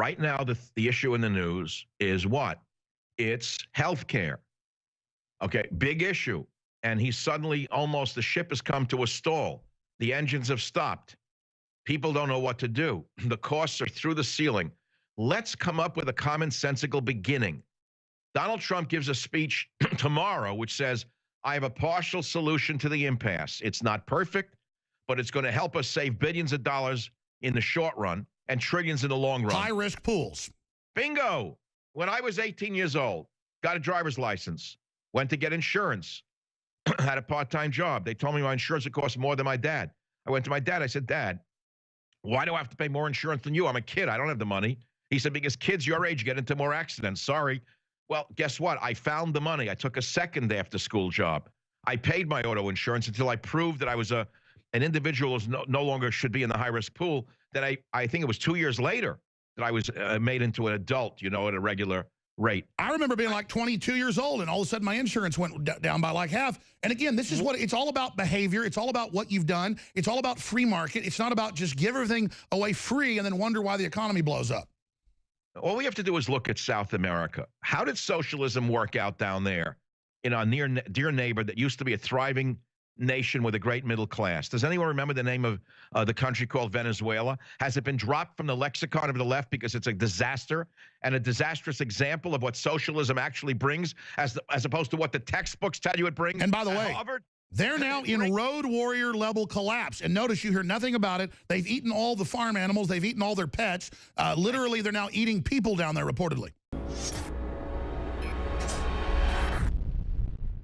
Right now, the issue in the news is what? It's health care. Okay, big issue. And he suddenly almost, the ship has come to a stall. The engines have stopped. People don't know what to do. The costs are through the ceiling. Let's come up with a commonsensical beginning. Donald Trump gives a speech tomorrow which says, I have a partial solution to the impasse. It's not perfect, but it's going to help us save billions of dollars in the short run and trillions in the long run. High-risk pools. Bingo. When I was 18 years old, got a driver's license, went to get insurance, had a part-time job. They told me my insurance would cost more than my dad. I went to my dad. I said, Dad, why do I have to pay more insurance than you? I'm a kid. I don't have the money. He said, because kids your age get into more accidents. Sorry. Well, guess what? I found the money. I took a second after-school job. I paid my auto insurance until I proved that I was an individual who no longer should be in the high-risk pool. Then I think it was 2 years later that I was made into an adult, you know, at a regular rate. I remember being like 22 years old, and all of a sudden my insurance went down by like half. And again, this is what it's all about: behavior. It's all about what you've done. It's all about free market. It's not about just give everything away free and then wonder why the economy blows up. All we have to do is look at South America. How did socialism work out down there in our dear neighbor that used to be a thriving nation with a great middle class? Does anyone remember the name of the country called Venezuela? Has it been dropped from the lexicon of the left because it's a disaster and a disastrous example of what socialism actually brings as opposed to what the textbooks tell you it brings? And by the way, Harvard? They're now in road warrior level collapse. And notice you hear nothing about it. They've eaten all the farm animals. They've eaten all their pets. Literally, they're now eating people down there, reportedly.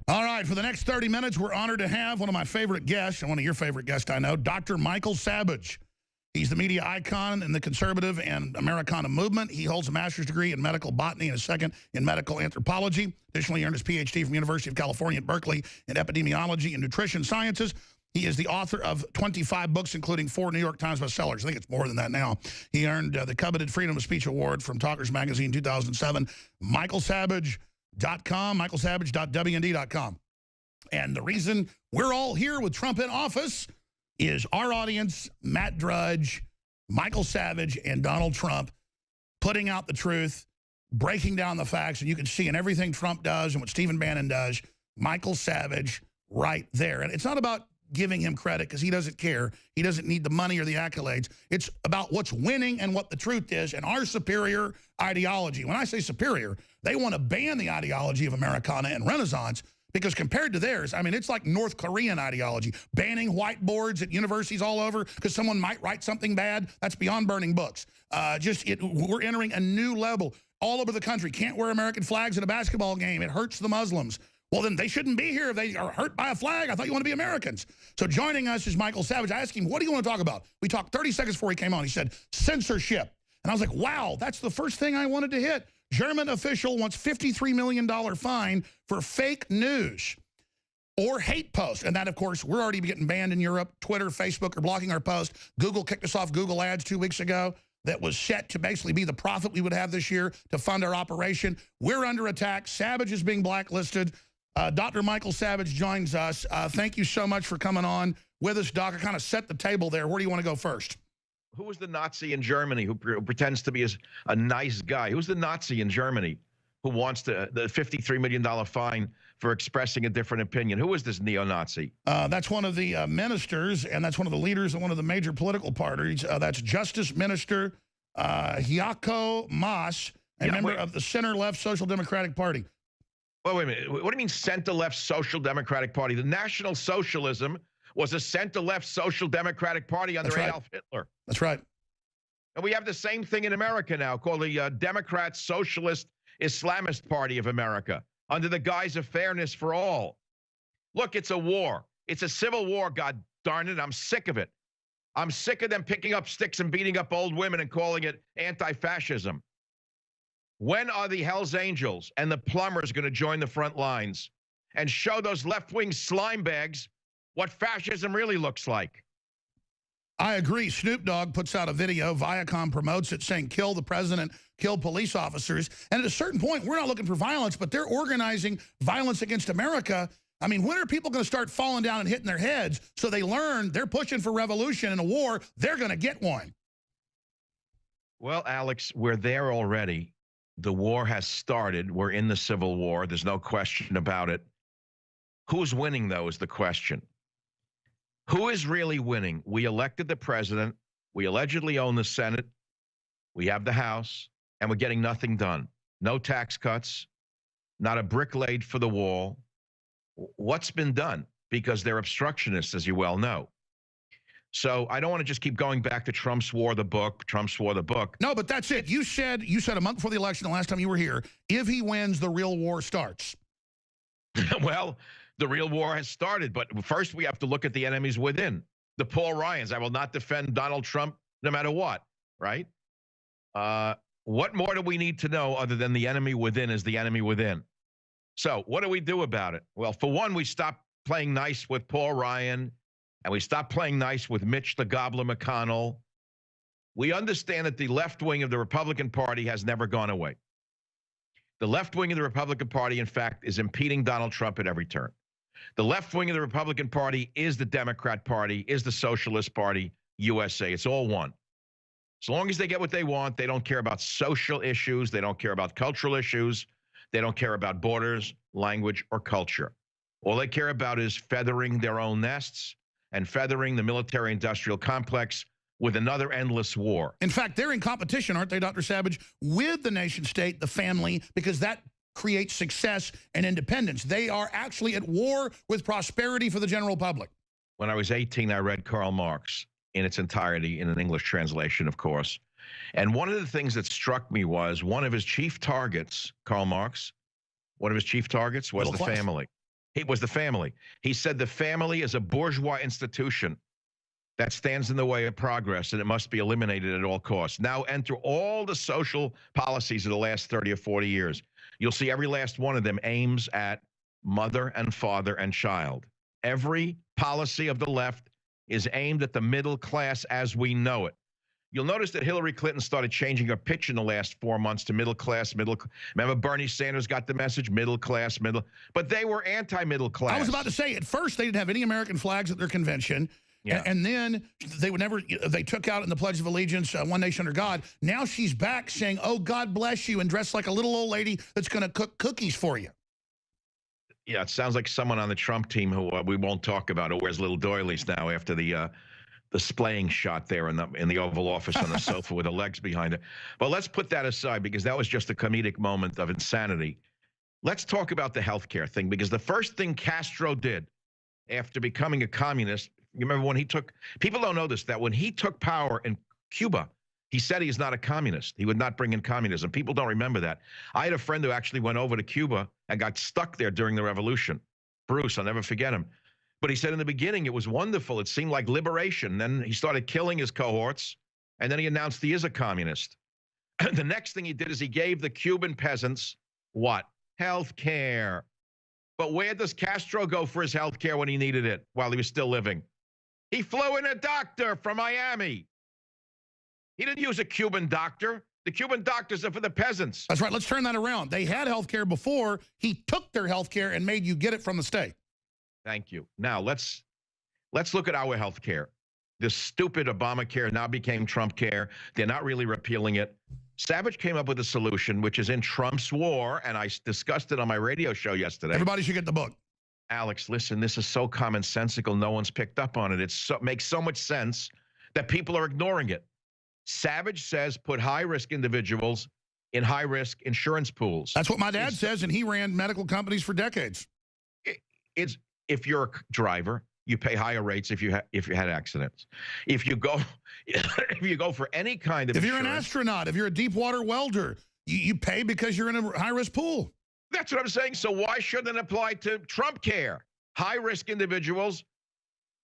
All right, for the next 30 minutes, we're honored to have one of my favorite guests, and one of your favorite guests I know, Dr. Michael Savage. He's the media icon in the conservative and Americana movement. He holds a master's degree in medical botany and a second in medical anthropology. Additionally, he earned his PhD from University of California at Berkeley in epidemiology and nutrition sciences. He is the author of 25 books, including 4 New York Times bestsellers. I think it's more than that now. He earned the coveted Freedom of Speech Award from Talkers Magazine 2007. MichaelSavage.com, michaelsavage.wnd.com. And the reason we're all here with Trump in office is our audience, Matt Drudge, Michael Savage, and Donald Trump putting out the truth, breaking down the facts, and you can see in everything Trump does and what Stephen Bannon does, Michael Savage right there. And it's not about giving him credit because he doesn't care. He doesn't need the money or the accolades. It's about what's winning and what the truth is and our superior ideology. When I say superior, they want to ban the ideology of Americana and Renaissance, because compared to theirs, I mean, it's like North Korean ideology, banning whiteboards at universities all over because someone might write something bad. That's beyond burning books. We're entering a new level all over the country. Can't wear American flags at a basketball game. It hurts the Muslims. Well, then they shouldn't be here if they are hurt by a flag. I thought you want to be Americans. So joining us is Michael Savage. I asked him, what do you want to talk about? We talked 30 seconds before he came on. He said, censorship. And I was like, wow, that's the first thing I wanted to hit. German official wants $53 million fine for fake news or hate posts. And that, of course, we're already getting banned in Europe. Twitter, Facebook are blocking our posts. Google kicked us off Google Ads 2 weeks ago. That was set to basically be the profit we would have this year to fund our operation. We're under attack. Savage is being blacklisted. Dr. Michael Savage joins us. Thank you so much for coming on with us, Doc. I kind of set the table there. Where do you want to go first? Who was the Nazi in Germany who pretends to be a nice guy? Who's the Nazi in Germany who wants the $53 million fine for expressing a different opinion? Who is this neo-Nazi? That's one of the ministers, and that's one of the leaders of one of the major political parties. That's Justice Minister Heiko Maas, a member of the center-left Social Democratic Party. Well, wait a minute. What do you mean center-left Social Democratic Party? The National Socialism was a center-left Social Democratic Party under Adolf Hitler. That's right. And we have the same thing in America now called the Democrat Socialist Islamist Party of America under the guise of fairness for all. Look, it's a war. It's a civil war, God darn it. I'm sick of it. I'm sick of them picking up sticks and beating up old women and calling it anti-fascism. When are the Hells Angels and the plumbers going to join the front lines and show those left-wing slime bags what fascism really looks like? I agree. Snoop Dogg puts out a video, Viacom promotes it, saying kill the president, kill police officers. And at a certain point, we're not looking for violence, but they're organizing violence against America. I mean, when are people going to start falling down and hitting their heads so they learn they're pushing for revolution in a war, they're going to get one? Well, Alex, we're there already. The war has started. We're in the Civil War. There's no question about it. Who's winning, though, is the question. Who is really winning? We elected the president. We allegedly own the Senate. We have the House, and we're getting nothing done. No tax cuts, not a brick laid for the wall. What's been done? Because they're obstructionists, as you well know. So I don't want to just keep going back to Trump's war, the book, Trump's war, the book. No, but that's it. You said a month before the election, the last time you were here, if he wins, the real war starts. Well, the real war has started, but first we have to look at the enemies within. The Paul Ryans. I will not defend Donald Trump no matter what, right? What more do we need to know other than the enemy within is the enemy within? So what do we do about it? Well, for one, we stop playing nice with Paul Ryan, and we stop playing nice with Mitch the Gobbler McConnell. We understand that the left wing of the Republican Party has never gone away. The left wing of the Republican Party, in fact, is impeding Donald Trump at every turn. The left wing of the Republican Party is the Democrat Party, is the Socialist Party, USA. It's all one. As long as they get what they want, they don't care about social issues. They don't care about cultural issues. They don't care about borders, language, or culture. All they care about is feathering their own nests and feathering the military-industrial complex with another endless war. In fact, they're in competition, aren't they, Dr. Savage, with the nation state, the family, because that creates success and independence. They are actually at war with prosperity for the general public. When I was 18, I read Karl Marx in its entirety, in an English translation, of course. And one of the things that struck me was one of his chief targets, Karl Marx, one of his chief targets was the family. It was the family. He said the family is a bourgeois institution that stands in the way of progress, and it must be eliminated at all costs. Now enter all the social policies of the last 30 or 40 years. You'll see every last one of them aims at mother and father and child. Every policy of the left is aimed at the middle class as we know it. You'll notice that Hillary Clinton started changing her pitch in the last 4 months to middle class. Remember Bernie Sanders got the message, middle class, but they were anti-middle class. I was about to say, at first they didn't have any American flags at their convention. Yeah. And then they took out in the Pledge of Allegiance, one nation under God. Now she's back saying, oh, God bless you, and dressed like a little old lady that's going to cook cookies for you. Yeah, it sounds like someone on the Trump team who we won't talk about, who wears little doilies now after the splaying shot there in the Oval Office on the sofa with the legs behind it. But let's put that aside because that was just a comedic moment of insanity. Let's talk about the healthcare thing, because the first thing Castro did after becoming a communist, you remember when he took, people don't know this, that when he took power in Cuba, he said he's not a communist. He would not bring in communism. People don't remember that. I had a friend who actually went over to Cuba and got stuck there during the revolution. Bruce, I'll never forget him. But he said in the beginning it was wonderful. It seemed like liberation. Then he started killing his cohorts, and then he announced he is a communist. The next thing he did is he gave the Cuban peasants what? Health care. But where does Castro go for his health care when he needed it while he was still living? He flew in a doctor from Miami. He didn't use a Cuban doctor. The Cuban doctors are for the peasants. That's right. Let's turn that around. They had health care before. He took their health care and made you get it from the state. Thank you. Now, let's look at our health care. This stupid Obamacare now became Trump care. They're not really repealing it. Savage came up with a solution, which is in Trump's war, and I discussed it on my radio show yesterday. Everybody should get the book. Alex, listen, this is so commonsensical, no one's picked up on it. It makes so much sense that people are ignoring it. Savage says put high-risk individuals in high-risk insurance pools. That's what my dad says, and he ran medical companies for decades. It's if you're a driver, you pay higher rates if you had accidents. If you go for any kind of insurance, you're an astronaut, if you're a deep water welder, you pay because you're in a high-risk pool. That's what I'm saying. So why shouldn't it apply to Trump care? High-risk individuals,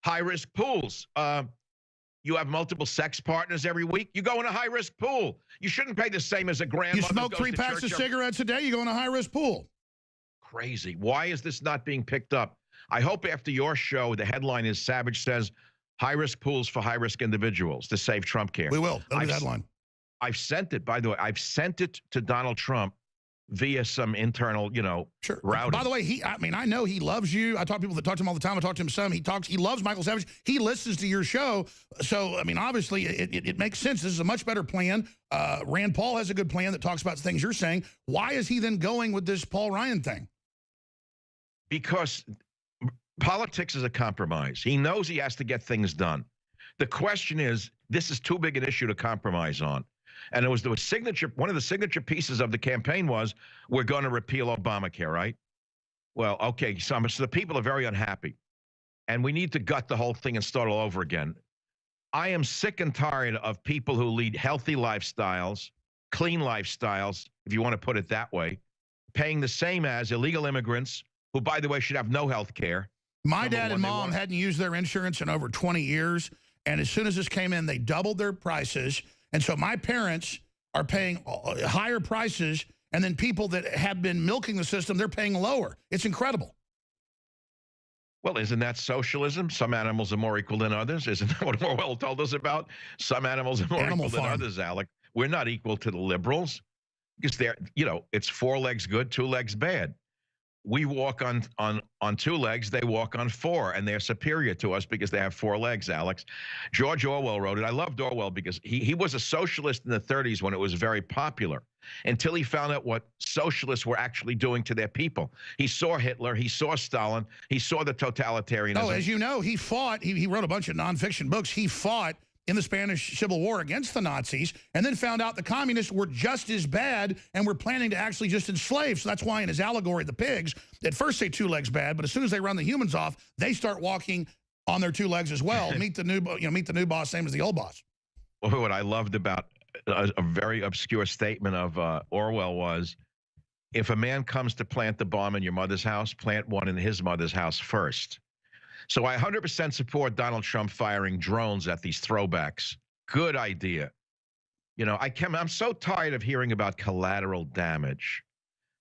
high-risk pools. You have multiple sex partners every week. You go in a high-risk pool. You shouldn't pay the same as a grandmother. You smoke 3 packs of cigarettes a day, you go in a high-risk pool. Crazy. Why is this not being picked up? I hope after your show, the headline is Savage says high-risk pools for high-risk individuals to save Trump care. We will. That'll be the headline. I've sent it, by the way. I've sent it to Donald Trump via some internal, Sure. routing. By the way, I know he loves you. I talk to people that talk to him all the time. I talk to him some. He loves Michael Savage. He listens to your show. So, obviously, it makes sense. This is a much better plan. Rand Paul has a good plan that talks about things you're saying. Why is he then going with this Paul Ryan thing? Because politics is a compromise. He knows he has to get things done. The question is, this is too big an issue to compromise on. And one of the signature pieces of the campaign was, we're going to repeal Obamacare, right? Well, okay, so the people are very unhappy. And we need to gut the whole thing and start all over again. I am sick and tired of people who lead healthy lifestyles, clean lifestyles, if you want to put it that way, paying the same as illegal immigrants, who, by the way, should have no health care. My dad and mom hadn't used their insurance in over 20 years. And as soon as this came in, they doubled their prices. And so my parents are paying higher prices, and then people that have been milking the system, they're paying lower. It's incredible. Well, isn't that socialism? Some animals are more equal than others. Isn't that what Orwell told us about? Some animals are more equal than others, Alec. We're not equal to the liberals because they're, it's 4 legs good, 2 legs bad. We walk on 2 legs, they walk on 4, and they're superior to us because they have 4 legs, Alex. George Orwell wrote it. I loved Orwell because he was a socialist in the 30s when it was very popular, until he found out what socialists were actually doing to their people. He saw Hitler, he saw Stalin, he saw the totalitarianism. Oh, as you know, he fought, he wrote a bunch of nonfiction books. He fought in the Spanish Civil War against the Nazis, and then found out the communists were just as bad and were planning to actually just enslave. So that's why in his allegory, the pigs, at first say 2 legs bad, but as soon as they run the humans off, they start walking on their 2 legs as well. meet the new boss, same as the old boss. Well, what I loved about a very obscure statement of Orwell was, if a man comes to plant the bomb in your mother's house, plant one in his mother's house first. So I 100% support Donald Trump firing drones at these throwbacks. Good idea. I'm so tired of hearing about collateral damage.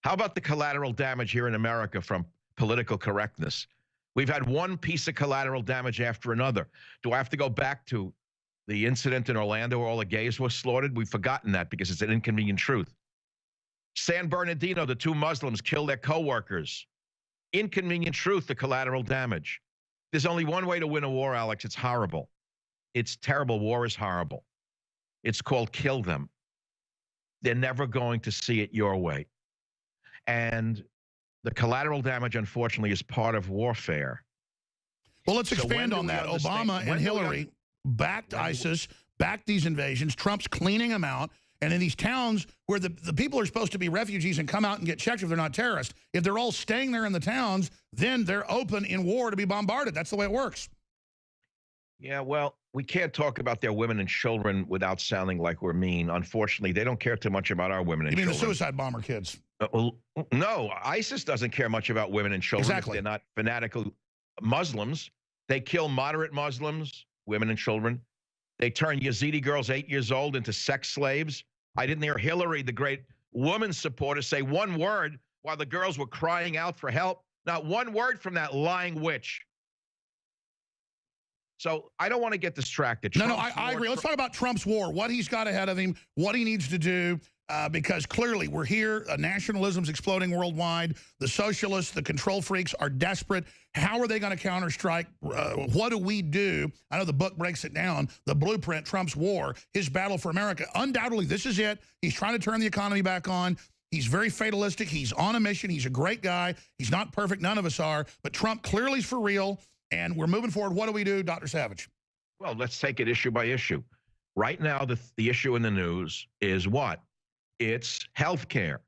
How about the collateral damage here in America from political correctness? We've had one piece of collateral damage after another. Do I have to go back to the incident in Orlando where all the gays were slaughtered? We've forgotten that because it's an inconvenient truth. San Bernardino, the 2 Muslims killed their co-workers. Inconvenient truth, the collateral damage. There's only one way to win a war, Alex. It's horrible. It's terrible. War is horrible. It's called kill them. They're never going to see it your way. And the collateral damage, unfortunately, is part of warfare. Well, let's expand on that. Obama and Hillary backed ISIS, backed these invasions. Trump's cleaning them out. And in these towns where the people are supposed to be refugees and come out and get checked if they're not terrorists, if they're all staying there in the towns, then they're open in war to be bombarded. That's the way it works. Yeah, well, we can't talk about their women and children without sounding like we're mean. Unfortunately, they don't care too much about our women and children. You mean the suicide bomber kids? Well, no, ISIS doesn't care much about women and children. Exactly. They're not fanatical Muslims. They kill moderate Muslims, women and children. They turn Yazidi girls 8 years old into sex slaves. I didn't hear Hillary, the great woman supporter, say one word while the girls were crying out for help. Not one word from that lying witch. So I don't want to get distracted. No, I agree. Let's talk about Trump's war, what he's got ahead of him, what he needs to do, because clearly we're here. Nationalism's exploding worldwide. The socialists, the control freaks are desperate. How are they going to counterstrike? What do we do? I know the book breaks it down. The blueprint, Trump's war, his battle for America. Undoubtedly, this is it. He's trying to turn the economy back on. He's very fatalistic. He's on a mission. He's a great guy. He's not perfect. None of us are. But Trump clearly is for real. And we're moving forward. What do we do, Dr. Savage? Well, let's take it issue by issue. Right now, the issue in the news is what? It's health care.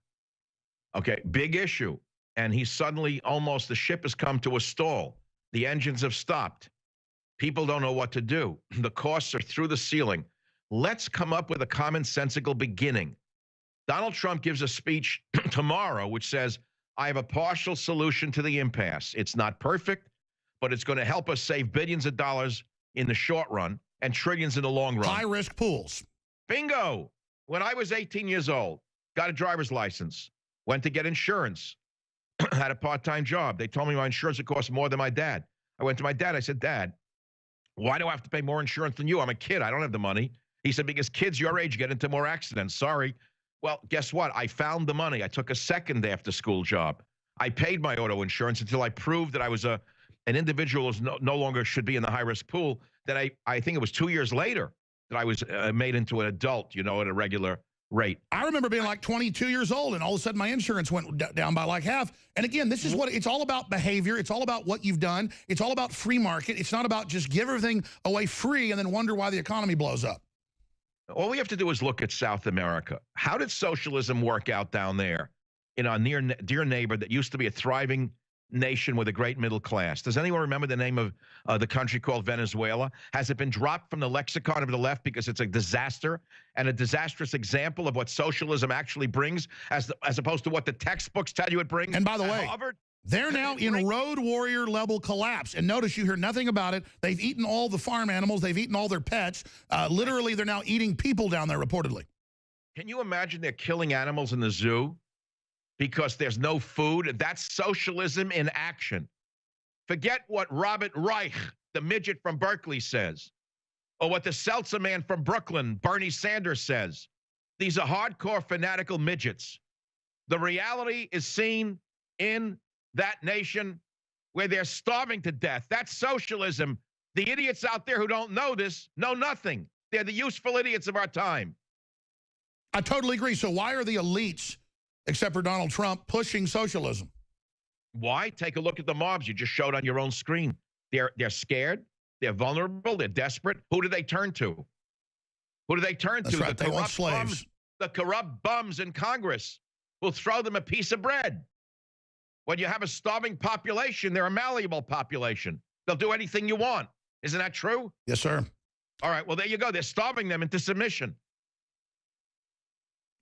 Okay, big issue. And he's suddenly almost, the ship has come to a stall. The engines have stopped. People don't know what to do. The costs are through the ceiling. Let's come up with a commonsensical beginning. Donald Trump gives a speech tomorrow which says, I have a partial solution to the impasse. It's not perfect, but it's going to help us save billions of dollars in the short run and trillions in the long run. High-risk pools. Bingo. When I was 18 years old, got a driver's license, went to get insurance, had a part-time job. They told me my insurance would cost more than my dad. I went to my dad. I said, Dad, why do I have to pay more insurance than you? I'm a kid. I don't have the money. He said, because kids your age get into more accidents. Sorry. Well, guess what? I found the money. I took a second after school job. I paid my auto insurance until I proved that I was an individual who no longer should be in the high risk pool. Then I think it was 2 years later that I was made into an adult, you know, at a regular rate. I remember being like 22 years old, and all of a sudden my insurance went down by like half. And again, this is what it's all about: behavior. It's all about what you've done. It's all about free market. It's not about just give everything away free and then wonder why the economy blows up. All we have to do is look at South America. How did socialism work out down there in our dear neighbor that used to be a thriving nation with a great middle class? Does anyone remember the name of the country called Venezuela? Has it been dropped from the lexicon of the left because it's a disaster and a disastrous example of what socialism actually brings, as opposed to what the textbooks tell you it brings? And by the way, Harvard, they're now in road warrior level collapse. And notice you hear nothing about it. They've eaten all the farm animals. They've eaten all their pets. Literally, they're now eating people down there, reportedly. Can you imagine they're killing animals in the zoo because there's no food? That's socialism in action. Forget what Robert Reich, the midget from Berkeley, says, or what the Seltzer man from Brooklyn, Bernie Sanders, says. These are hardcore fanatical midgets. The reality is seen in that nation where they're starving to death. That's socialism. The idiots out there who don't know this know nothing. They're the useful idiots of our time. I totally agree. So why are the elites, except for Donald Trump, pushing socialism? Why? Take a look at the mobs you just showed on your own screen. They're scared. They're vulnerable. They're desperate. Who do they turn to? Who do they turn That's to? right. They want slaves. Bums, the corrupt bums in Congress will throw them a piece of bread. When you have a starving population, they're a malleable population. They'll do anything you want. Isn't that true? Yes, sir. All right, well, there you go. They're starving them into submission.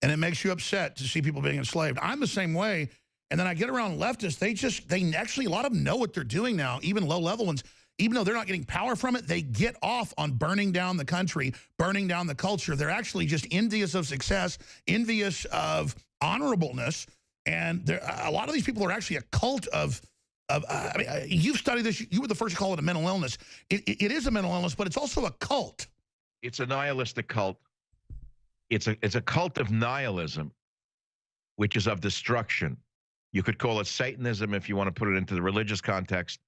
And it makes you upset to see people being enslaved. I'm the same way. And then I get around leftists. They actually, a lot of them know what they're doing now, even low-level ones. Even though they're not getting power from it, they get off on burning down the country, burning down the culture. They're actually just envious of success, envious of honorableness. And a lot of these people are actually a cult of I mean, you've studied this. You were the first to call it a mental illness. It is a mental illness, but it's also a cult. It's a nihilistic cult. It's a cult of nihilism, which is of destruction. You could call it Satanism if you want to put it into the religious context.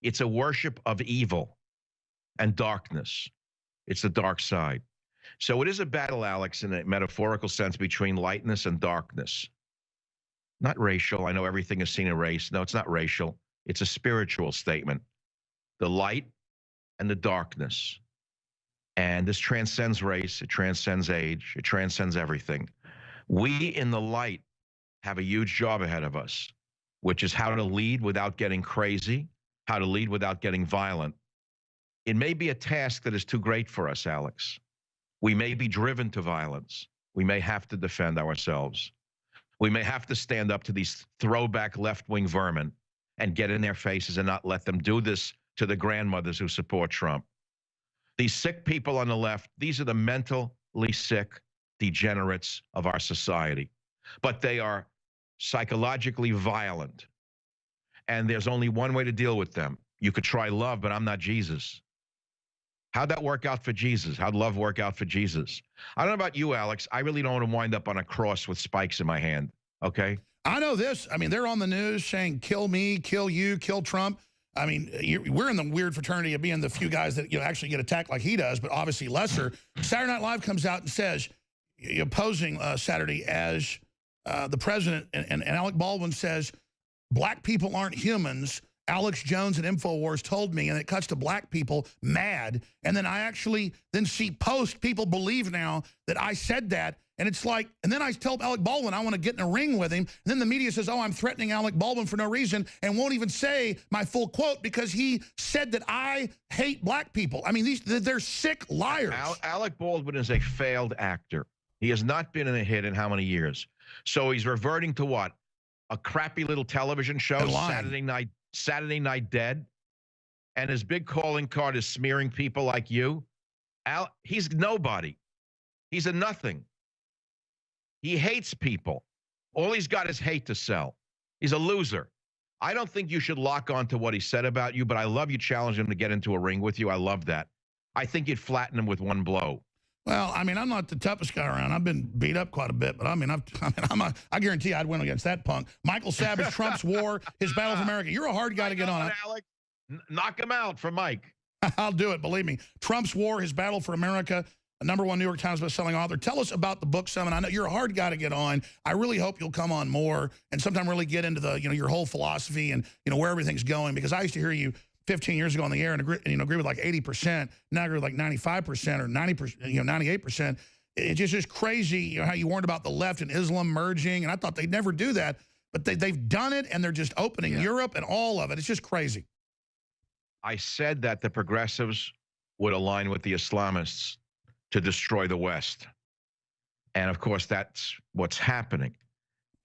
It's a worship of evil and darkness. It's the dark side. So it is a battle, Alex, in a metaphorical sense, between lightness and darkness. Not racial. I know everything is seen in race. No, it's not racial. It's a spiritual statement. The light and the darkness. And this transcends race. It transcends age. It transcends everything. We in the light have a huge job ahead of us, which is how to lead without getting crazy, how to lead without getting violent. It may be a task that is too great for us, Alex. We may be driven to violence. We may have to defend ourselves. We may have to stand up to these throwback left-wing vermin and get in their faces and not let them do this to the grandmothers who support Trump. These sick people on the left, these are the mentally sick degenerates of our society. But they are psychologically violent. And there's only one way to deal with them. You could try love, but I'm not Jesus. How'd that work out for Jesus? How'd love work out for Jesus? I don't know about you, Alex. I really don't want to wind up on a cross with spikes in my hand, okay? I know this. I mean, they're on the news saying, kill me, kill you, kill Trump. I mean, we're in the weird fraternity of being the few guys that actually get attacked like he does, but obviously lesser. Saturday Night Live comes out and says, opposing Saturday as the president, and Alec Baldwin says, black people aren't humans. Alex Jones and InfoWars told me, and it cuts to black people mad. And then I actually then see people believe now that I said that. And it's like, and then I tell Alec Baldwin I want to get in a ring with him. And then the media says, oh, I'm threatening Alec Baldwin for no reason, and won't even say my full quote because he said that I hate black people. I mean, they're sick liars. Alec Baldwin is a failed actor. He has not been in a hit in how many years? So he's reverting to what? A crappy little television show, Saturday Night Dead, and his big calling card is smearing people like you. He's nobody. He's a nothing. He hates people. All he's got is hate to sell. He's a loser. I don't think you should lock on to what he said about you, but I love you challenging him to get into a ring with you. I love that. I think you'd flatten him with one blow. Well, I mean, I'm not the toughest guy around. I've been beat up quite a bit, but I mean, I guarantee I'd win against that punk. Michael Savage, Trump's war, his battle for America. You're a hard guy to get on. Alex. Knock him out for Mike. I'll do it, believe me. Trump's war, his battle for America, a #1 New York Times bestselling author. Tell us about the book, Simon. I know you're a hard guy to get on. I really hope you'll come on more and sometime really get into the, your whole philosophy and, where everything's going, because I used to hear you 15 years ago on the air and agree with like 80%. Now I agree with like 95% or 90%, 98%. It's just crazy how you warned about the left and Islam merging, and I thought they'd never do that, but they've done it, and they're just opening Europe and all of it. It's just crazy. I said that the progressives would align with the Islamists to destroy the West. And of course, that's what's happening.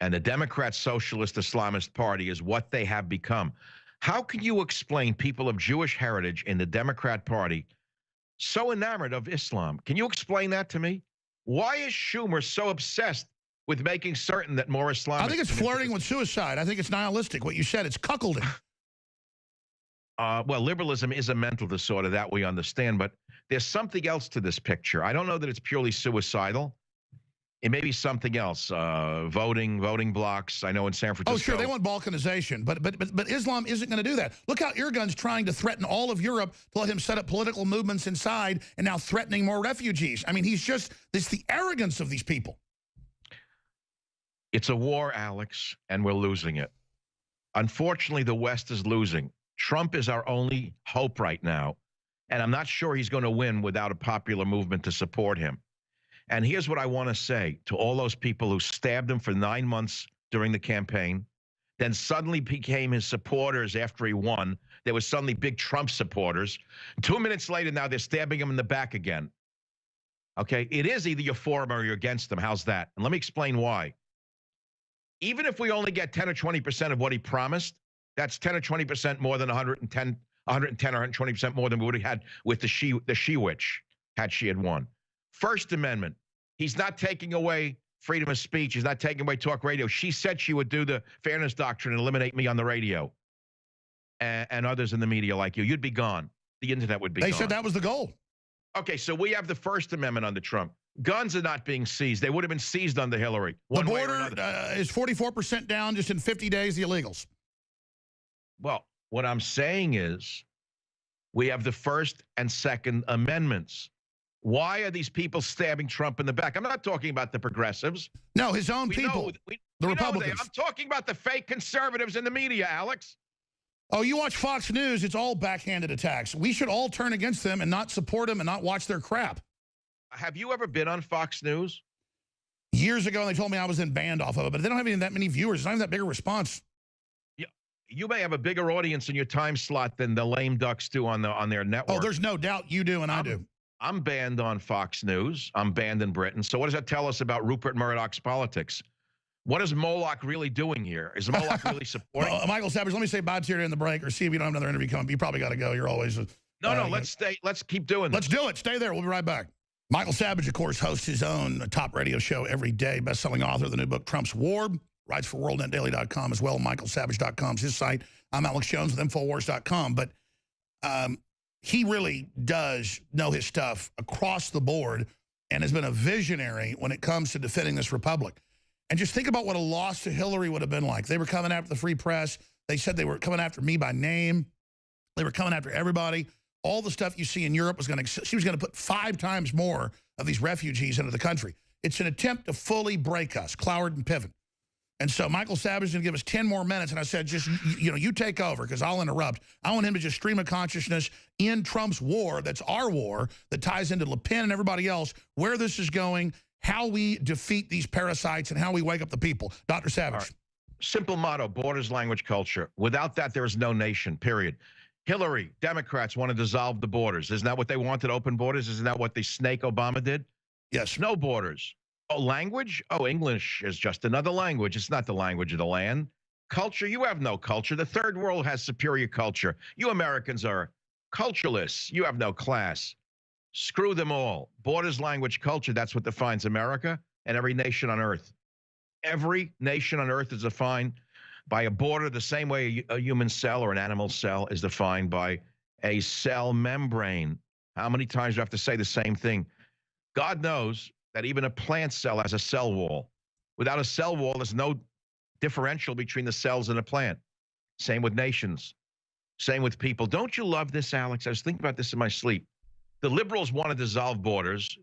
And the Democrat Socialist Islamist Party is what they have become. How can you explain people of Jewish heritage in the Democrat Party so enamored of Islam? Can you explain that to me? Why is Schumer so obsessed with making certain that more Islamists... I think it's flirting with suicide. I think it's nihilistic. What you said, it's cuckolding. Well, liberalism is a mental disorder, that we understand, but there's something else to this picture. I don't know that it's purely suicidal. It may be something else. Voting blocks. I know in San Francisco. Oh, sure, they want balkanization, but Islam isn't going to do that. Look how Erdogan's trying to threaten all of Europe to let him set up political movements inside, and now threatening more refugees. I mean, it's the arrogance of these people. It's a war, Alex, and we're losing it. Unfortunately, the West is losing. Trump is our only hope right now, and I'm not sure he's going to win without a popular movement to support him. And here's what I want to say to all those people who stabbed him for 9 months during the campaign, then suddenly became his supporters after he won. There were suddenly big Trump supporters. 2 minutes later, now they're stabbing him in the back again. Okay, it is either you're for him or you're against him. How's that? And let me explain why. Even if we only get 10 or 20% of what he promised, that's 10 or 20% more than 110 or 120% more than we would have had with the she witch had she had won. First Amendment, he's not taking away freedom of speech. He's not taking away talk radio. She said she would do the fairness doctrine and eliminate me on the radio and others in the media like you. You'd be gone. The internet would be gone. They said that was the goal. Okay, so we have the First Amendment under Trump. Guns are not being seized. They would have been seized under Hillary. The border is 44% down just in 50 days, the illegals. Well, what I'm saying is we have the First and Second Amendments. Why are these people stabbing Trump in the back? I'm not talking about the progressives. No, his own people, the Republicans. I'm talking about the fake conservatives in the media, Alex. Oh, you watch Fox News, it's all backhanded attacks. We should all turn against them and not support them and not watch their crap. Have you ever been on Fox News? Years ago, they told me I was then banned off of it, but they don't have even that many viewers. It's not even that big a response. You may have a bigger audience in your time slot than the lame ducks do on their network. Oh, there's no doubt you do and I do. I'm banned on Fox News. I'm banned in Britain. So what does that tell us about Rupert Murdoch's politics? What is Moloch really doing here? Is Moloch really supporting? Michael Savage, let me say bye to you in the break, or see if you don't have another interview coming. You probably got to go. You're always... No, let's stay. Let's keep doing this. Let's do it. Stay there. We'll be right back. Michael Savage, of course, hosts his own top radio show every day. Best-selling author of the new book, Trump's War. Writes for WorldNetDaily.com as well. MichaelSavage.com is his site. I'm Alex Jones with Infowars.com. But he really does know his stuff across the board and has been a visionary when it comes to defending this republic. And just think about what a loss to Hillary would have been like. They were coming after the free press. They said they were coming after me by name. They were coming after everybody. All the stuff you see in Europe she was going to put 5 times more of these refugees into the country. It's an attempt to fully break us, Cloward and Piven. And so Michael Savage is going to give us 10 more minutes. And I said, just, you take over because I'll interrupt. I want him to just stream of consciousness in Trump's war. That's our war that ties into Le Pen and everybody else, where this is going, how we defeat these parasites and how we wake up the people. Dr. Savage. Right. Simple motto, borders, language, culture. Without that, there is no nation, period. Hillary, Democrats want to dissolve the borders. Isn't that what they wanted, open borders? Isn't that what the snake Obama did? Yes. No borders. Oh, language? Oh, English is just another language. It's not the language of the land. Culture? You have no culture. The third world has superior culture. You Americans are cultureless. You have no class. Screw them all. Borders, language, culture, that's what defines America and every nation on earth. Every nation on earth is defined by a border the same way a human cell or an animal cell is defined by a cell membrane. How many times do I have to say the same thing? God knows that even a plant cell has a cell wall. Without a cell wall, there's no differential between the cells in a plant. Same with nations. Same with people. Don't you love this, Alex? I was thinking about this in my sleep. The liberals want to dissolve borders,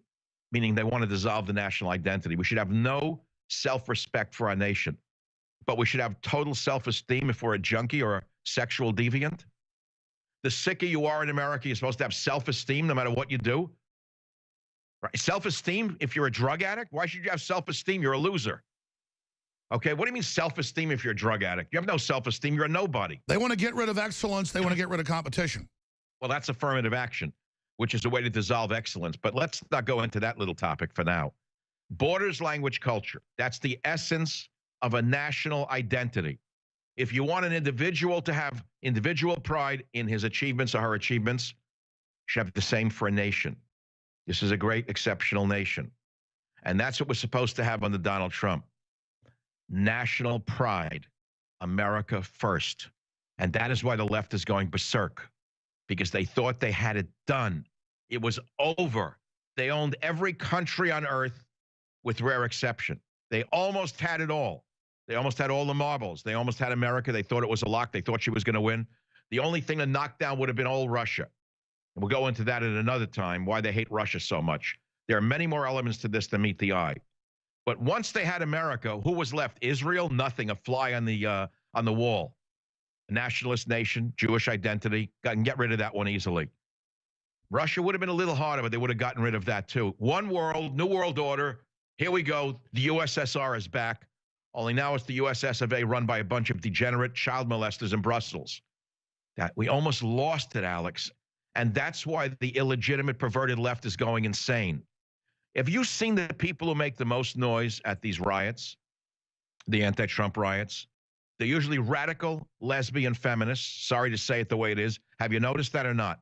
meaning they want to dissolve the national identity. We should have no self-respect for our nation, but we should have total self-esteem if we're a junkie or a sexual deviant. The sicker you are in America, you're supposed to have self-esteem no matter what you do. Right? Self-esteem if you're a drug addict? Why should you have self-esteem? You're a loser. Okay, what do you mean self-esteem if you're a drug addict? You have no self-esteem, you're a nobody. They want to get rid of excellence, they want to get rid of competition. Well, that's affirmative action, which is a way to dissolve excellence. But let's not go into that little topic for now. Borders, language, culture. That's the essence of a national identity. If you want an individual to have individual pride in his achievements or her achievements, you should have the same for a nation. This is a great, exceptional nation. And that's what we're supposed to have under Donald Trump. National pride, America first. And that is why the left is going berserk, because they thought they had it done. It was over. They owned every country on earth with rare exception. They almost had it all. They almost had all the marbles. They almost had America. They thought it was a lock. They thought she was going to win. The only thing to knock down would have been old Russia. And we'll go into that at another time, why they hate Russia so much. There are many more elements to this than meet the eye. But once they had America, who was left? Israel? Nothing. A fly on the wall. A nationalist nation, Jewish identity. Get rid of that one easily. Russia would have been a little harder, but they would have gotten rid of that too. One world, new world order. Here we go. The USSR is back. Only now it's the USS of A run by a bunch of degenerate child molesters in Brussels. That we almost lost it, Alex. And that's why the illegitimate, perverted left is going insane. Have you seen the people who make the most noise at these riots, the anti-Trump riots? They're usually radical, lesbian feminists. Sorry to say it the way it is. Have you noticed that or not?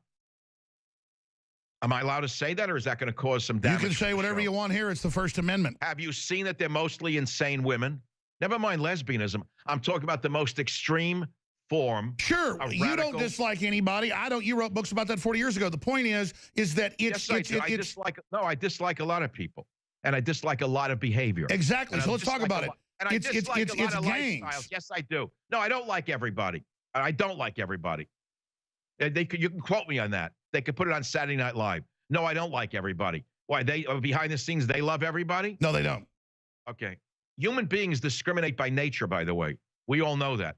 Am I allowed to say that, or is that going to cause some damage? You can say whatever you want here. It's the First Amendment. Have you seen that they're mostly insane women? Never mind lesbianism. I'm talking about the most extreme form. Sure, you don't dislike anybody. I don't. You wrote books about that 40 years ago. The point is that it's... Yes, I dislike a lot of people, and I dislike a lot of behavior. Exactly, so let's talk about it. And it's gangs. Yes, I do. No, I don't like everybody. I don't like everybody. You can quote me on that. They could put it on Saturday Night Live. No, I don't like everybody. Why? They behind the scenes, they love everybody? No, they don't. Okay. Human beings discriminate by nature, by the way. We all know that.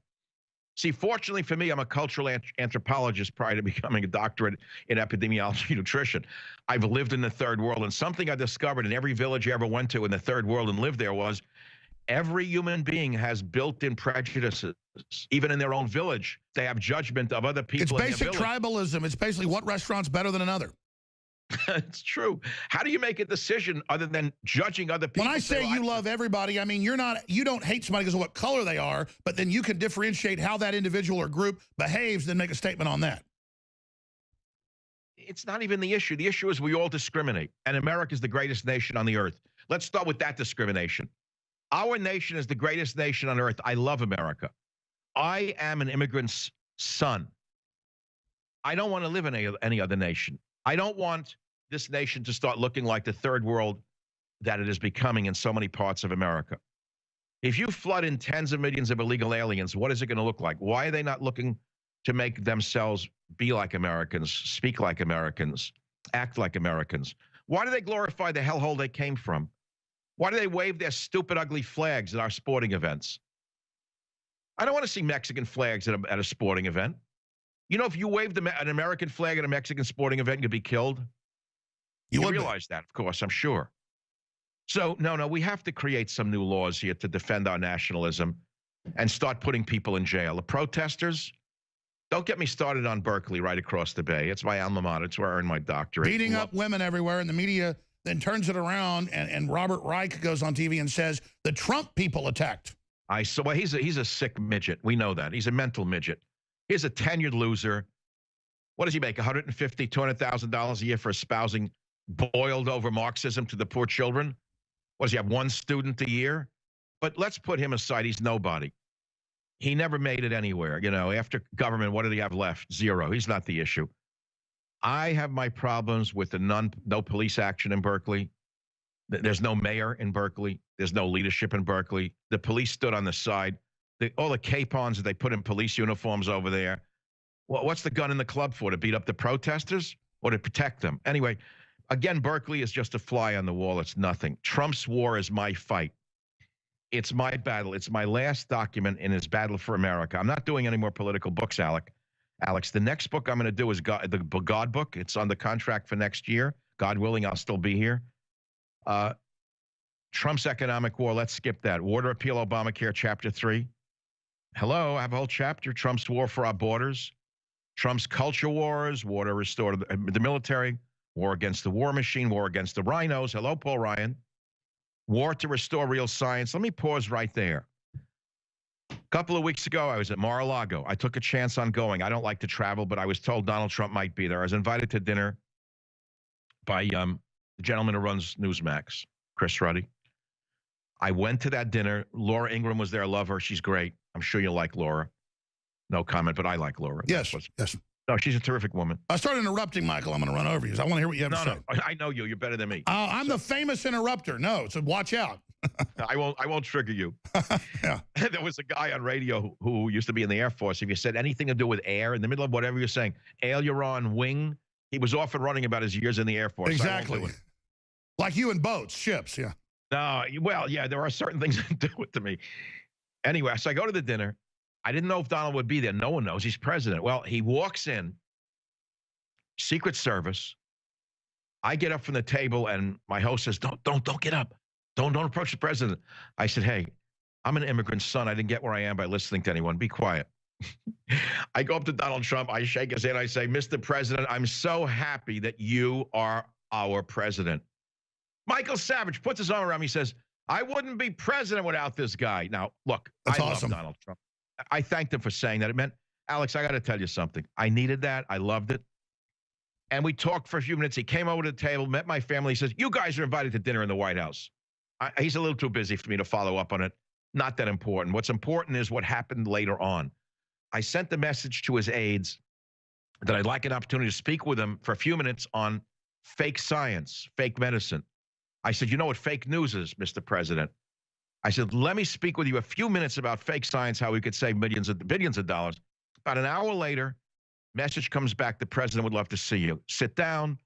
See, fortunately for me, I'm a cultural anthropologist prior to becoming a doctorate in epidemiology nutrition. I've lived in the third world, and something I discovered in every village I ever went to in the third world and lived there was every human being has built-in prejudices. Even in their own village, they have judgment of other people. It's basic tribalism. It's basically what restaurant's better than another. It's true. How do you make a decision other than judging other people? When I say you love everybody, I mean you don't hate somebody because of what color they are, but then you can differentiate how that individual or group behaves, then make a statement on that. It's not even the issue. The issue is we all discriminate, and America is the greatest nation on the earth. Let's start with that discrimination. Our nation is the greatest nation on earth. I love America. I am an immigrant's son. I don't want to live in any other nation. I don't want this nation to start looking like the third world that it is becoming in so many parts of America. If you flood in tens of millions of illegal aliens, what is it going to look like? Why are they not looking to make themselves be like Americans, speak like Americans, act like Americans? Why do they glorify the hellhole they came from? Why do they wave their stupid, ugly flags at our sporting events? I don't want to see Mexican flags at a sporting event. You know, if you waved an American flag at a Mexican sporting event, you'd be killed. You realize that, of course, I'm sure. So, no, we have to create some new laws here to defend our nationalism and start putting people in jail. The protesters, don't get me started on Berkeley right across the bay. It's my alma mater. It's where I earned my doctorate. Beating up women everywhere, and the media then turns it around, and Robert Reich goes on TV and says, the Trump people attacked. Well, he's a sick midget. We know that. He's a mental midget. He's a tenured loser. What does he make, $150,000, $200,000 a year for espousing boiled over Marxism to the poor children? What does he have, one student a year? But let's put him aside. He's nobody. He never made it anywhere. You know, after government, what did he have left? Zero. He's not the issue. I have my problems with the no police action in Berkeley. There's no mayor in Berkeley. There's no leadership in Berkeley. The police stood on the side. All the capons that they put in police uniforms over there. Well, what's the gun in the club for? To beat up the protesters or to protect them? Anyway, again, Berkeley is just a fly on the wall. It's nothing. Trump's war is my fight. It's my battle. It's my last document in his battle for America. I'm not doing any more political books, Alex. The next book I'm going to do is the God book. It's on the contract for next year. God willing, I'll still be here. Trump's economic war. Let's skip that. War to repeal Obamacare, Chapter 3. Hello, I have a whole chapter. Trump's war for our borders. Trump's culture wars. War to restore the military. War against the war machine. War against the rhinos. Hello, Paul Ryan. War to restore real science. Let me pause right there. A couple of weeks ago, I was at Mar-a-Lago. I took a chance on going. I don't like to travel, but I was told Donald Trump might be there. I was invited to dinner by the gentleman who runs Newsmax, Chris Ruddy. I went to that dinner. Laura Ingraham was there. I love her. She's great. I'm sure you'll like Laura. No comment, but I like Laura. Yes, yes. No, she's a terrific woman. I started interrupting, Michael. I'm going to run over you. I want to hear what you have to say. No, I know you. You're better than me. I'm the famous interrupter. No, so watch out. I won't trigger you. Yeah. There was a guy on radio who used to be in the Air Force. If you said anything to do with air, in the middle of whatever you're saying, aileron, wing, he was off and running about his years in the Air Force. Exactly. Like you in boats, ships, yeah. No, well, yeah, there are certain things that do it to me. Anyway, so I go to the dinner. I didn't know if Donald would be there. No one knows. He's president. Well, he walks in, Secret Service. I get up from the table, and my host says, don't get up. Don't approach the president. I said, hey, I'm an immigrant son. I didn't get where I am by listening to anyone. Be quiet. I go up to Donald Trump. I shake his hand. I say, Mr. President, I'm so happy that you are our president. Michael Savage puts his arm around me. He says, I wouldn't be president without this guy. Now, look, that's I awesome. love Donald Trump. I thanked him for saying that. It meant, Alex, I got to tell you something. I needed that. I loved it. And we talked for a few minutes. He came over to the table, met my family. He says, you guys are invited to dinner in the White House. He's a little too busy for me to follow up on it. Not that important. What's important is what happened later on. I sent the message to his aides that I'd like an opportunity to speak with him for a few minutes on fake science, fake medicine. I said, you know what fake news is, Mr. President? I said, let me speak with you a few minutes about fake science, how we could save billions of dollars. About an hour later, message comes back, the president would love to see you. Sit down.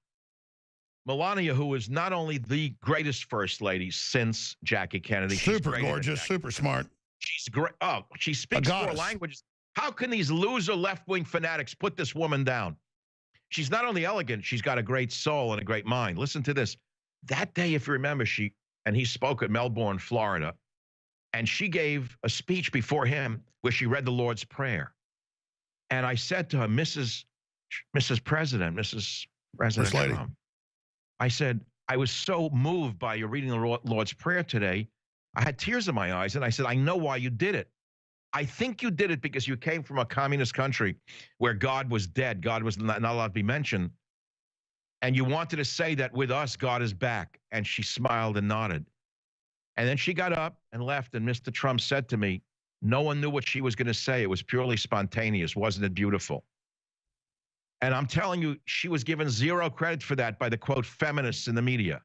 Melania, who is not only the greatest first lady since Jackie Kennedy. Super gorgeous, super smart. She's great. Oh, she speaks 4 languages. How can these loser left-wing fanatics put this woman down? She's not only elegant, she's got a great soul and a great mind. Listen to this. That day, if you remember, he spoke at Melbourne, Florida, and she gave a speech before him where she read the Lord's Prayer. And I said to her, Mrs. President, Mrs. President Trump, I said, I was so moved by your reading the Lord's Prayer today. I had tears in my eyes, and I said, I know why you did it. I think you did it because you came from a communist country where God was dead. God was not allowed to be mentioned. And you wanted to say that with us, God is back. And she smiled and nodded. And then she got up and left. And Mr. Trump said to me, no one knew what she was going to say. It was purely spontaneous. Wasn't it beautiful? And I'm telling you, she was given 0 credit for that by the, quote, feminists in the media.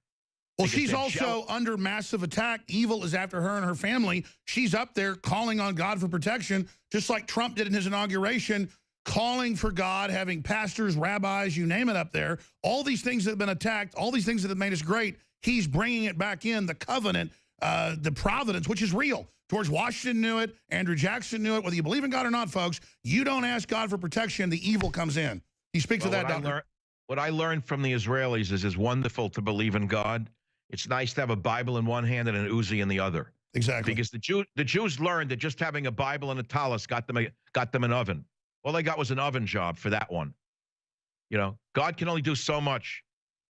Well, she's also under massive attack. Evil is after her and her family. She's up there calling on God for protection, just like Trump did in his inauguration, calling for God, having pastors, rabbis, you name it up there. All these things that have been attacked, all these things that have made us great, he's bringing it back in, the covenant, the providence, which is real. George Washington knew it. Andrew Jackson knew it. Whether you believe in God or not, folks, you don't ask God for protection, the evil comes in. He speaks of that, Doctor. What I learned from the Israelis is it's wonderful to believe in God. It's nice to have a Bible in one hand and an Uzi in the other. Exactly. Because the Jews learned that just having a Bible and a tallis got them an oven. All they got was an oven job for that one. You know, God can only do so much.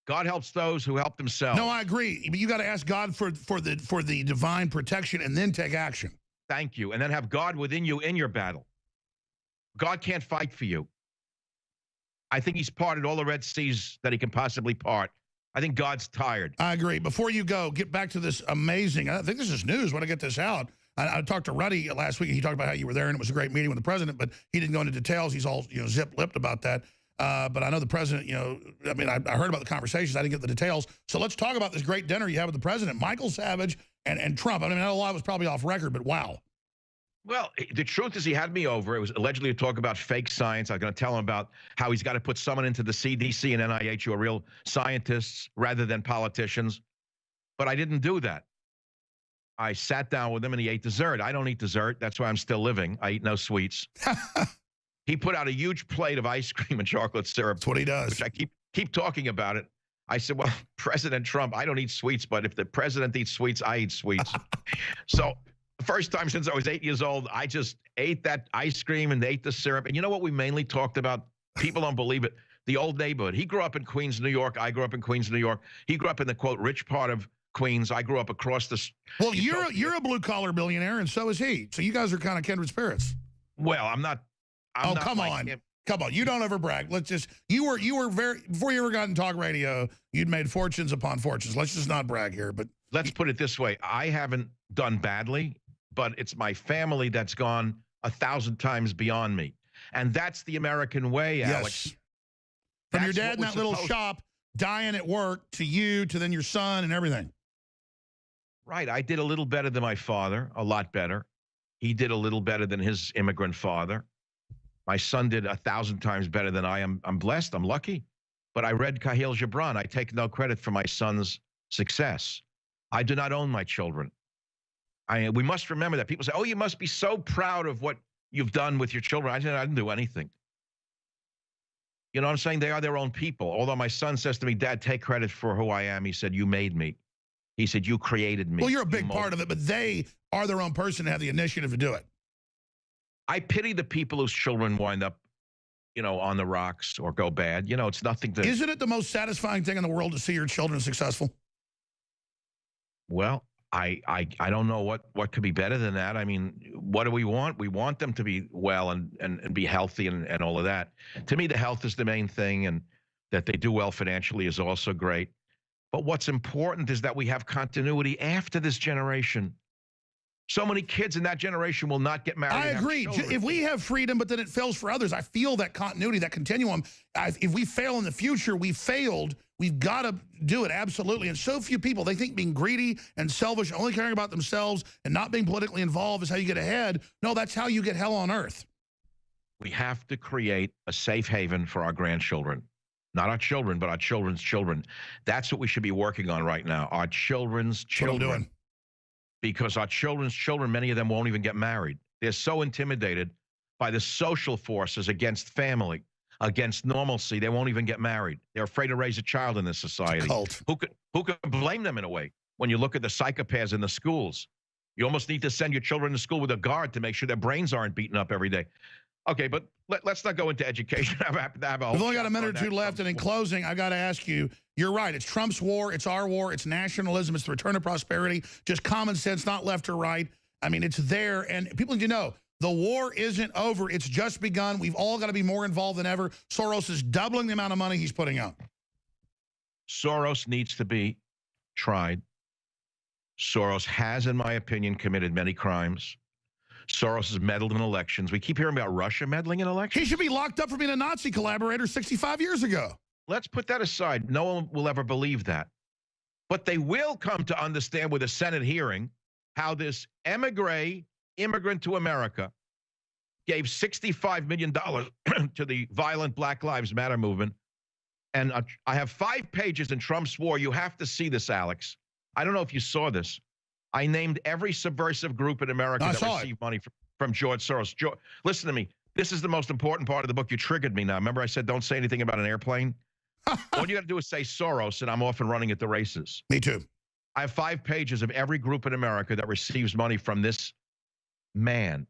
God helps those who help themselves. No, I agree. But you got to ask God for the divine protection and then take action. Thank you. And then have God within you in your battle. God can't fight for you. I think he's parted all the Red Seas that he can possibly part. I think God's tired. I agree. Before you go, get back to this amazing, I think this is news when I get this out. I talked to Ruddy last week, and he talked about how you were there, and it was a great meeting with the president, but he didn't go into details. He's all zip-lipped about that. but I know the president, you know, I mean, I heard about the conversations. I didn't get the details. So let's talk about this great dinner you have with the president, Michael Savage and Trump. I mean, I know a lot was probably off record, but wow. Well, the truth is he had me over. It was allegedly to talk about fake science. I was going to tell him about how he's got to put someone into the CDC and NIH who are real scientists rather than politicians. But I didn't do that. I sat down with him and he ate dessert. I don't eat dessert. That's why I'm still living. I eat no sweets. He put out a huge plate of ice cream and chocolate syrup. That's what he does. Which I keep talking about it. I said, well, President Trump, I don't eat sweets, but if the president eats sweets, I eat sweets. So the first time since I was 8 years old, I just ate that ice cream and ate the syrup. And you know what we mainly talked about? People don't believe it. The old neighborhood. He grew up in Queens, New York. I grew up in Queens, New York. He grew up in the, quote, rich part of Queens. I grew up across the... Well, you're a blue-collar billionaire, and so is he. So you guys are kind of kindred spirits. Well, I'm not... Come on. Come on. You don't ever brag. Let's just... You were very... Before you ever got in talk radio, you'd made fortunes upon fortunes. Let's just not brag here, but... Let's put it this way. I haven't done badly, but it's my family that's gone 1,000 times beyond me. And that's the American way, Alex. Yes. From your dad in that little shop, dying at work, to you, to then your son and everything. Right. I did a little better than my father, a lot better. He did a little better than his immigrant father. My son did 1,000 times better than I am. I'm blessed. I'm lucky. But I read Khalil Gibran. I take no credit for my son's success. I do not own my children. We must remember that. People say, oh, you must be so proud of what you've done with your children. I didn't do anything. You know what I'm saying? They are their own people. Although my son says to me, Dad, take credit for who I am. He said, you made me. He said, you created me. Well, you're a big part of it, but they are their own person to have the initiative to do it. I pity the people whose children wind up, you know, on the rocks or go bad. You know, it's nothing to... Isn't it the most satisfying thing in the world to see your children successful? Well, I don't know what could be better than that. I mean, what do we want? We want them to be well and be healthy and all of that. To me, the health is the main thing, and that they do well financially is also great. But what's important is that we have continuity after this generation. So many kids in that generation will not get married. I agree. If we have freedom, but then it fails for others, I feel that continuity, that continuum. If we fail in the future, we failed. We've got to do it, absolutely. And so few people, they think being greedy and selfish, only caring about themselves and not being politically involved is how you get ahead. No, that's how you get hell on earth. We have to create a safe haven for our grandchildren. Not our children, but our children's children. That's what we should be working on right now. Our children's children. What I'm doing. Because our children's children, many of them won't even get married. They're so intimidated by the social forces against family, against normalcy, they won't even get married. They're afraid to raise a child in this society. Cult. Who could blame them in a way? When you look at the psychopaths in the schools, you almost need to send your children to school with a guard to make sure their brains aren't beaten up every day. Okay, but let's not go into education. We've only got a minute or two left, and in closing, I got to ask you, you're right. It's Trump's war. It's our war. It's nationalism. It's the return of prosperity. Just common sense, not left or right. I mean, it's there, and people need to know the war isn't over. It's just begun. We've all got to be more involved than ever. Soros is doubling the amount of money he's putting out. Soros needs to be tried. Soros has, in my opinion, committed many crimes. Soros has meddled in elections. We keep hearing about Russia meddling in elections. He should be locked up for being a Nazi collaborator 65 years ago. Let's put that aside. No one will ever believe that. But they will come to understand with a Senate hearing how this immigrant to America gave $65 million to the violent Black Lives Matter movement. And I have 5 pages in Trump's war. You have to see this, Alex. I don't know if you saw this. I named every subversive group in America that received money from George Soros. Listen to me. This is the most important part of the book. You triggered me now. Remember I said don't say anything about an airplane? All you got to do is say Soros, and I'm off and running at the races. Me too. I have 5 pages of every group in America that receives money from this man.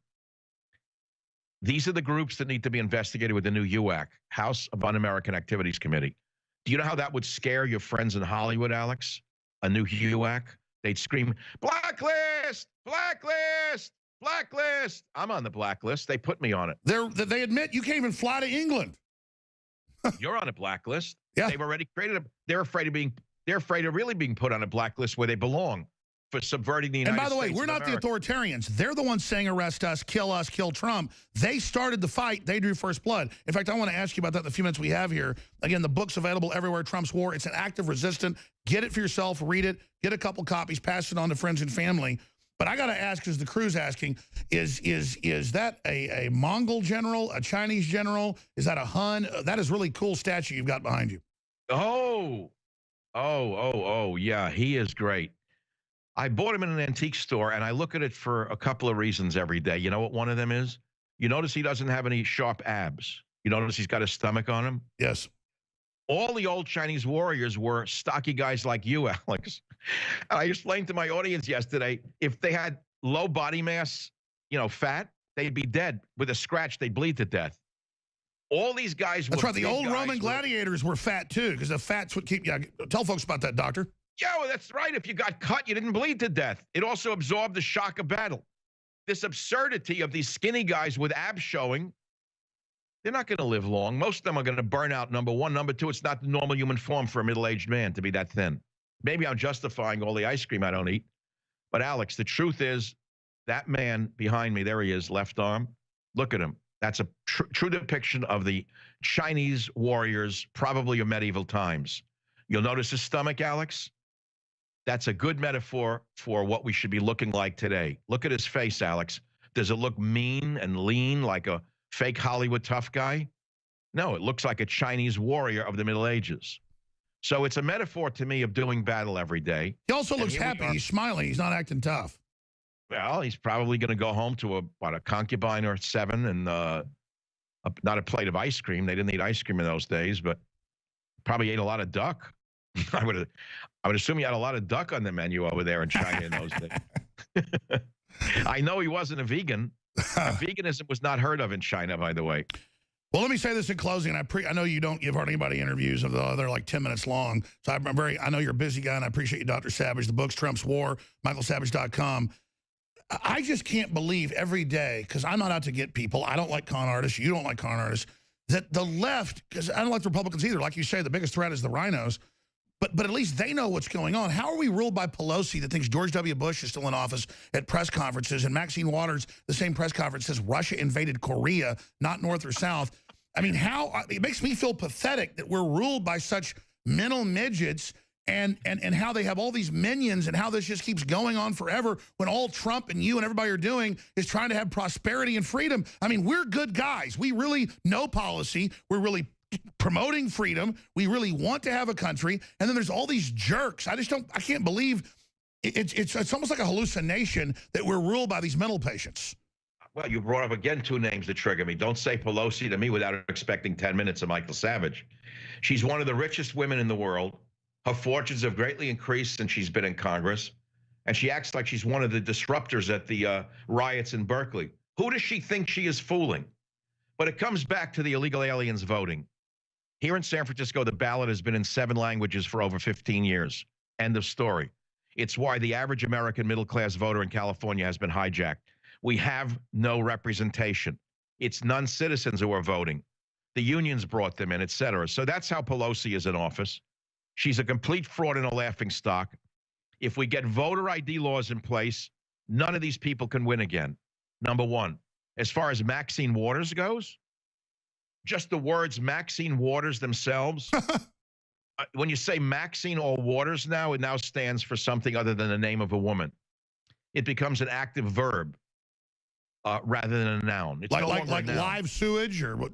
These are the groups that need to be investigated with the new HUAC, House of Un-American Activities Committee. Do you know how that would scare your friends in Hollywood, Alex? A new HUAC? They'd scream, blacklist, blacklist, blacklist. I'm on the blacklist. They put me on it. They admit you can't even fly to England. You're on a blacklist. Yeah. They've already created they're afraid of really being put on a blacklist where they belong. for subverting the And United by the way, States we're of not the America. authoritarians. They're the ones saying arrest us, kill Trump. They started the fight. They drew first blood. In fact, I want to ask you about that in the few minutes we have here. Again, the book's available everywhere, Trump's War. It's an act of resistance. Get it for yourself, read it, get a couple copies, pass it on to friends and family. But I got to ask, because the crew's asking, is that a Mongol general, a Chinese general? Is that a Hun? That is really cool statue you've got behind you. Oh, yeah, he is great. I bought him in an antique store, and I look at it for a couple of reasons every day. You know what one of them is? You notice he doesn't have any sharp abs. You notice he's got a stomach on him? Yes. All the old Chinese warriors were stocky guys like you, Alex. And I explained to my audience yesterday, if they had low body mass, fat, they'd be dead. With a scratch, they'd bleed to death. All these guys were That's right. The old Roman gladiators were fat, too, because the fats would keep you. Tell folks about that, doctor. Yeah, well, that's right. If you got cut, you didn't bleed to death. It also absorbed the shock of battle. This absurdity of these skinny guys with abs showing, they're not going to live long. Most of them are going to burn out, number one. Number two, it's not the normal human form for a middle-aged man to be that thin. Maybe I'm justifying all the ice cream I don't eat. But, Alex, the truth is that man behind me, there he is, left arm. Look at him. That's a true depiction of the Chinese warriors, probably of medieval times. You'll notice his stomach, Alex. That's a good metaphor for what we should be looking like today. Look at his face, Alex. Does it look mean and lean like a fake Hollywood tough guy? No, it looks like a Chinese warrior of the Middle Ages. So it's a metaphor to me of doing battle every day. He also looks happy. He's smiling. He's not acting tough. Well, he's probably going to go home to a concubine or 7 and not a plate of ice cream. They didn't eat ice cream in those days, but probably ate a lot of duck. I would assume you had a lot of duck on the menu over there in China in those days. I know he wasn't a vegan. Veganism was not heard of in China, by the way. Well, let me say this in closing. I know you don't give hardly anybody interviews, although they're like 10 minutes long. So I know you're a busy guy, and I appreciate you, Dr. Savage. The book's Trump's War, michaelsavage.com. I just can't believe every day, because I'm not out to get people. I don't like con artists. You don't like con artists. That the left, because I don't like the Republicans either. Like you say, the biggest threat is the rhinos. But at least they know what's going on. How are we ruled by Pelosi that thinks George W. Bush is still in office at press conferences, and Maxine Waters, the same press conference, says Russia invaded Korea, not North or South? I mean, it makes me feel pathetic that we're ruled by such mental midgets, and how they have all these minions, and how this just keeps going on forever when all Trump and you and everybody are doing is trying to have prosperity and freedom. I mean, we're good guys. We really know policy. We're really promoting freedom. We really want to have a country. And then there's all these jerks. I can't believe it's almost like a hallucination that we're ruled by these mental patients. Well, you brought up again 2 names that trigger me. Don't say Pelosi to me without expecting 10 minutes of Michael Savage. She's one of the richest women in the world. Her fortunes have greatly increased since she's been in Congress. And she acts like she's one of the disruptors at the riots in Berkeley. Who does she think she is fooling? But it comes back to the illegal aliens voting. Here in San Francisco, the ballot has been in 7 languages for over 15 years. End of story. It's why the average American middle-class voter in California has been hijacked. We have no representation. It's non-citizens who are voting. The unions brought them in, et cetera. So that's how Pelosi is in office. She's a complete fraud and a laughingstock. If we get voter ID laws in place, none of these people can win again. Number one. As far as Maxine Waters goes, just the words Maxine Waters themselves, when you say Maxine or Waters now, it now stands for something other than the name of a woman. It becomes an active verb rather than a noun. It's like live sewage or what?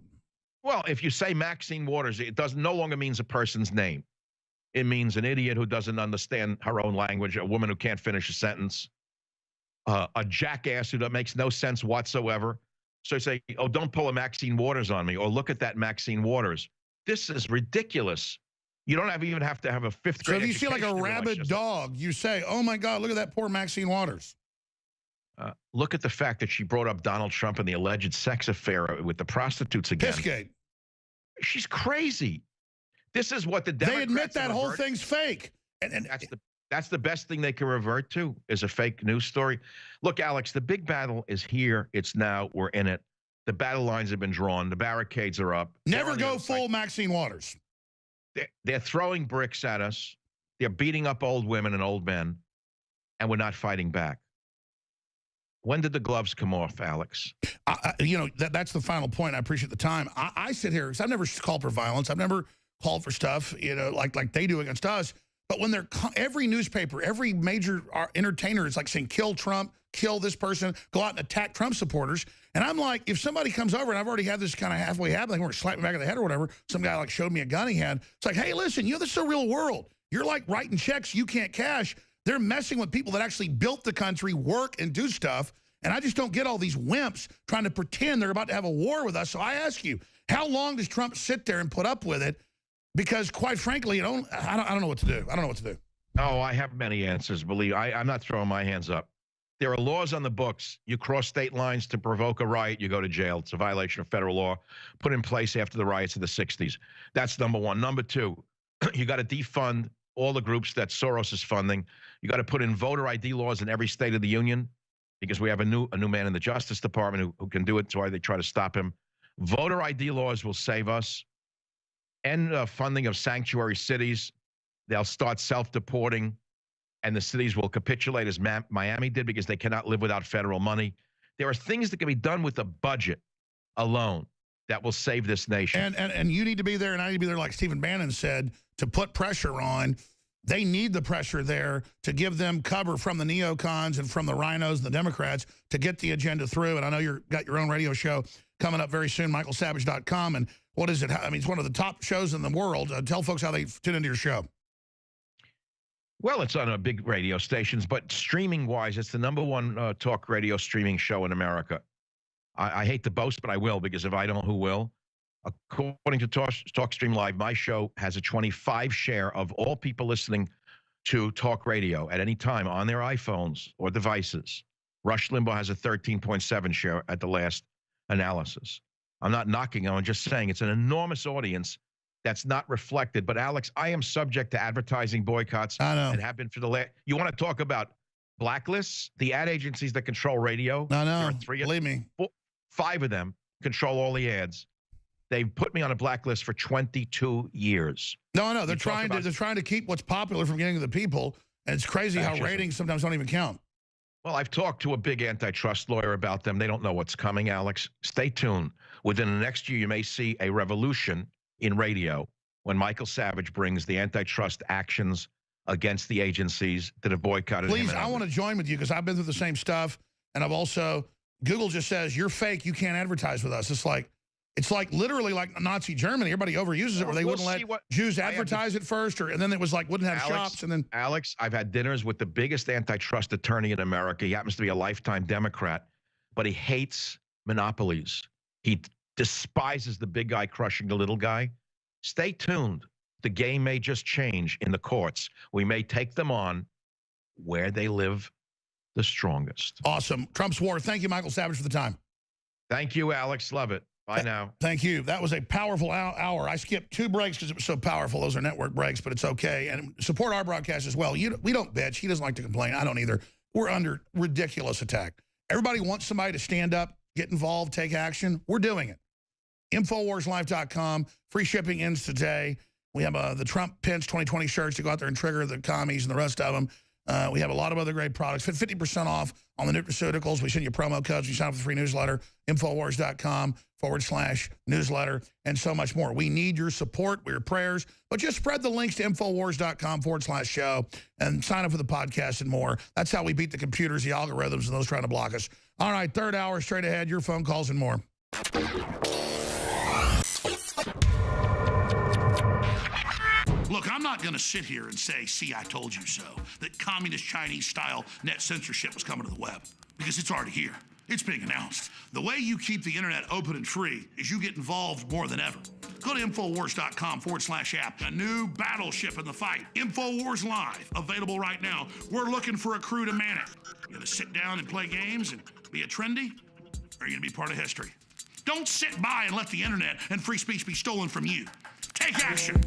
Well, if you say Maxine Waters, it no longer means a person's name. It means an idiot who doesn't understand her own language, a woman who can't finish a sentence, a jackass who makes no sense whatsoever. So you say, oh, don't pull a Maxine Waters on me, or look at that Maxine Waters. This is ridiculous. You don't even have to have a 5th grade. So if you see like a rabid dog, you say, oh my God, look at that poor Maxine Waters. Look at the fact that she brought up Donald Trump and the alleged sex affair with the prostitutes again. Pissgate. She's crazy. This is what the Democrats they admit that whole thing's fake. And that's the best thing they can revert to, is a fake news story. Look, Alex, the big battle is here. It's now. We're in it. The battle lines have been drawn. The barricades are up. Never go full Maxine Waters. They're throwing bricks at us. They're beating up old women and old men. and we're not fighting back. When did the gloves come off, Alex? You know, that's the final point. I appreciate the time. I sit here because I've never called for violence. I've never called for stuff, you know, like they do against us. But when they're every newspaper, every major entertainer is like saying, kill Trump, kill this person, go out and attack Trump supporters. And I'm like, if somebody comes over, and I've already had this kind of halfway happen, like we're slapping me back of the head or whatever, some guy like showed me a gun he had. It's like, hey, listen, you know, this is a real world. You're like writing checks you can't cash. They're messing with people that actually built the country, work, and do stuff. And I just don't get all these wimps trying to pretend they're about to have a war with us. So I ask you, how long does Trump sit there and put up with it? Because quite frankly, I don't know what to do. I don't know what to do. Oh, I have many answers. Believe I'm not throwing my hands up. There are laws on the books. You cross state lines to provoke a riot, you go to jail. It's a violation of federal law put in place after the riots of the 60s. That's number one. Number two, you got to defund all the groups that Soros is funding. You got to put in voter ID laws in every state of the union, because we have a new man in the Justice Department who can do it. So why they try to stop him. Voter ID laws will save us. End funding of sanctuary cities. They'll start self-deporting, and the cities will capitulate as Miami did, because they cannot live without federal money. There are things that can be done with the budget alone that will save this nation. And you need to be there, and I need to be there, like Stephen Bannon said, to put pressure on. They need the pressure there to give them cover from the neocons and from the rhinos and the Democrats to get the agenda through. And I know you've got your own radio show coming up very soon, michaelsavage.com. And what is it? I mean, it's one of the top shows in the world. Tell folks how they tune into your show. Well, it's on big radio stations, but streaming-wise, it's the #1 talk radio streaming show in America. I hate to boast, but I will, because if I don't, who will? According to TalkStream Live, my show has a 25% share of all people listening to talk radio at any time on their iPhones or devices. Rush Limbaugh has a 13.7% share at the last analysis. I'm not knocking on, I'm just saying it's an enormous audience that's not reflected. But Alex, I am subject to advertising boycotts. I know. And have been for the last. You want to talk about blacklists? The ad agencies that control radio. I know. There are three, believe me. 5 of them control all the ads. They've put me on a blacklist for 22 years. No, I know. They're trying to keep what's popular from getting to the people. And it's crazy how ratings sometimes don't even count. Well, I've talked to a big antitrust lawyer about them. They don't know what's coming, Alex. Stay tuned. Within the next year, you may see a revolution in radio when Michael Savage brings the antitrust actions against the agencies that have boycotted him. Please, I want to join with you, because I've been through the same stuff. And I've also, Google just says, you're fake, you can't advertise with us. It's like literally like Nazi Germany. Everybody overuses it, where they wouldn't let Jews advertise it first, and then it was like wouldn't have shops. And then Alex, I've had dinners with the biggest antitrust attorney in America. He happens to be a lifetime Democrat, but he hates monopolies. He despises the big guy crushing the little guy. Stay tuned. The game may just change in the courts. We may take them on where they live the strongest. Awesome. Trump's war. Thank you, Michael Savage, for the time. Thank you, Alex. Love it. Bye now. Thank you. That was a powerful hour. I skipped 2 breaks because it was so powerful. Those are network breaks, but it's okay. And support our broadcast as well. We don't bitch. He doesn't like to complain. I don't either. We're under ridiculous attack. Everybody wants somebody to stand up, get involved, take action. We're doing it. InfoWarsLive.com. Free shipping ends today. We have the Trump Pence 2020 shirts to go out there and trigger the commies and the rest of them. We have a lot of other great products. 50% off on the nutraceuticals. We send you promo codes. You sign up for the free newsletter. Infowars.com/newsletter, and so much more. We need your support, your prayers, but just spread the links to Infowars.com/show and sign up for the podcast and more. That's how we beat the computers, the algorithms, and those trying to block us. All right, 3rd hour straight ahead. Your phone calls and more. Look, I'm not going to sit here and say, see, I told you so, that communist Chinese-style net censorship was coming to the web, because it's already here. It's being announced. The way you keep the internet open and free is you get involved more than ever. Go to Infowars.com/app. A new battleship in the fight. Infowars Live, available right now. We're looking for a crew to man it. You gonna sit down and play games and be a trendy? Or are you gonna be part of history? Don't sit by and let the internet and free speech be stolen from you. Take action.